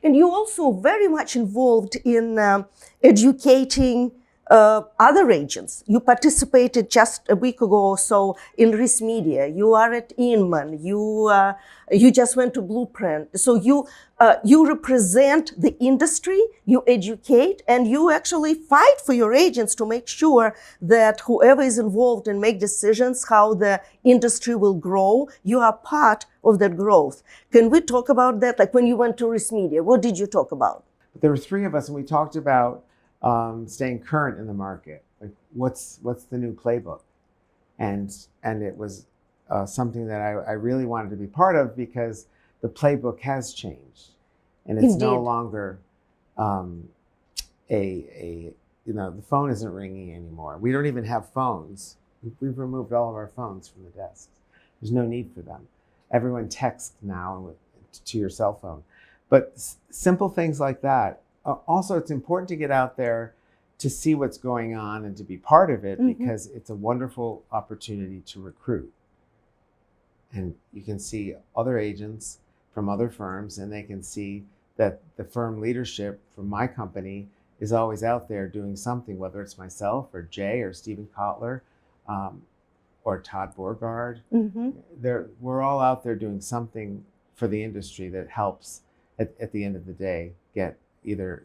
And you're also very much involved in educating other agents. You participated just a week ago or so in Risk Media. You are at Inman. You just went to Blueprint. So you represent the industry, you educate, and you actually fight for your agents to make sure that whoever is involved and make decisions how the industry will grow, you are part of that growth. Can we talk about that? Like when you went to Risk Media, what did you talk about? There were three of us, and we talked about staying current in the market. Like what's the new playbook? And it was something that I really wanted to be part of because the playbook has changed, and it's Indeed. no longer the phone isn't ringing anymore. We don't even have phones. We've removed all of our phones from the desks. There's no need for them. Everyone texts now to your cell phone. But simple things like that. Also, it's important to get out there to see what's going on and to be part of it, because it's a wonderful opportunity to recruit. And you can see other agents from other firms, and they can see that the firm leadership from my company is always out there doing something, whether it's myself or Jay or Stephen Kotler or Todd Borgard. We're all out there doing something for the industry that helps at the end of the day get either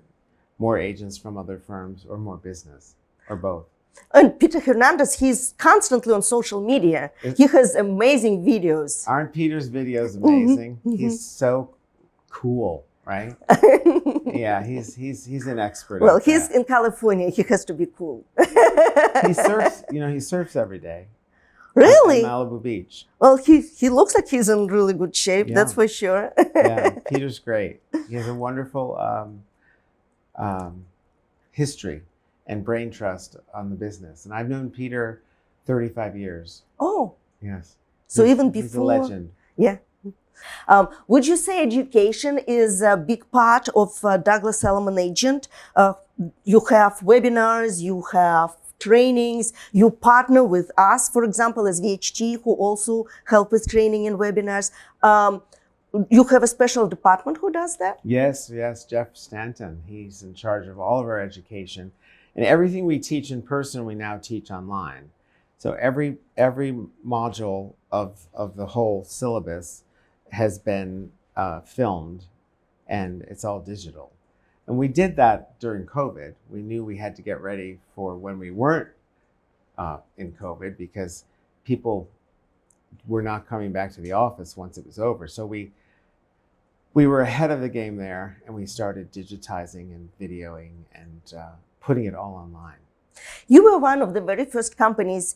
more agents from other firms or more business, or both. And Peter Hernandez, he's constantly on social media. He has amazing videos. Aren't Peter's videos amazing? He's so cool, right? Yeah, he's an expert. Well, he's in California. He has to be cool. He surfs. He surfs every day. Really? On Malibu Beach. Well, he looks like he's in really good shape. Yeah. That's for sure. Yeah, Peter's great. He has a wonderful history and brain trust on the business. And I've known Peter 35 years. Oh. Yes. So even before. He's a legend. Yeah. Would you say education is a big part of Douglas Elliman Agent? You have webinars, you have trainings, you partner with us, for example, as VHT, who also help with training and webinars. You have a special department who does that? Yes, Jeff Stanton. He's in charge of all of our education. And everything we teach in person, we now teach online. So every module of the whole syllabus has been filmed, and it's all digital. And we did that during COVID. We knew we had to get ready for when we weren't in COVID, because people were not coming back to the office once it was over. So we were ahead of the game there, and we started digitizing and videoing and putting it all online. You were one of the very first companies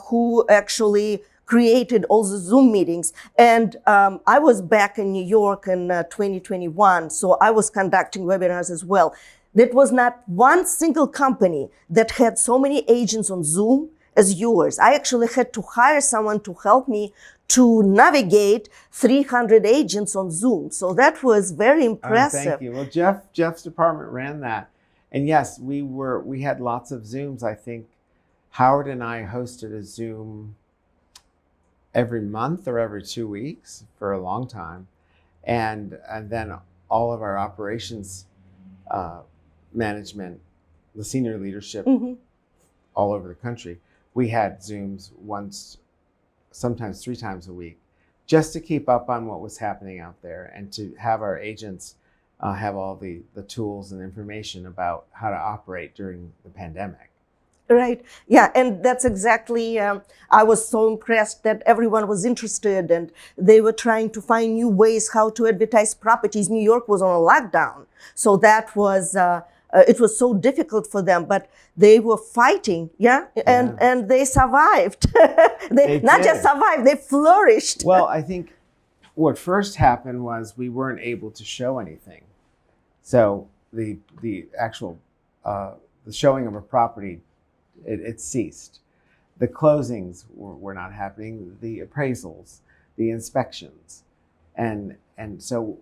who actually created all the Zoom meetings. And I was back in New York in 2021, so I was conducting webinars as well. There was not one single company that had so many agents on Zoom as yours. I actually had to hire someone to help me to navigate 300 agents on Zoom. So that was very impressive. Thank you. Well, Jeff's department ran that. And yes, we had lots of Zooms. I think Howard and I hosted a Zoom every month or every 2 weeks for a long time. And then all of our operations management, the senior leadership all over the country, we had Zooms once, sometimes 3 times a week, just to keep up on what was happening out there and to have our agents have all the tools and information about how to operate during the pandemic. Right. Yeah. And that's exactly, I was so impressed that everyone was interested and they were trying to find new ways how to advertise properties. New York was on a lockdown. So that was, it was so difficult for them, but they were fighting. Yeah. And they survived. they not just survived, they flourished. Well, I think what first happened was we weren't able to show anything. So the actual, the showing of a property, it ceased. The closings were not happening, the appraisals, the inspections. And so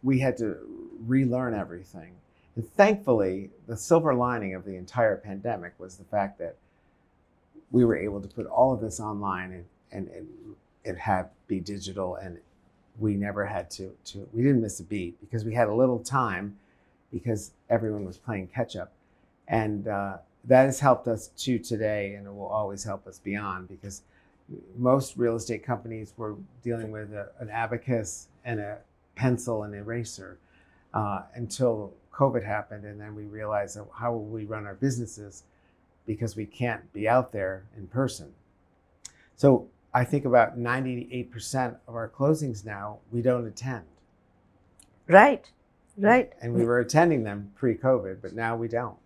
we had to relearn everything. And thankfully, the silver lining of the entire pandemic was the fact that we were able to put all of this online and it had be digital, and we never had we didn't miss a beat because we had a little time because everyone was playing catch up. And that has helped us to today, and it will always help us beyond, because most real estate companies were dealing with an abacus and a pencil and eraser until COVID happened. And then we realized, how will we run our businesses because we can't be out there in person. So I think about 98% of our closings now, we don't attend. Right, right. And we were attending them pre-COVID, but now we don't.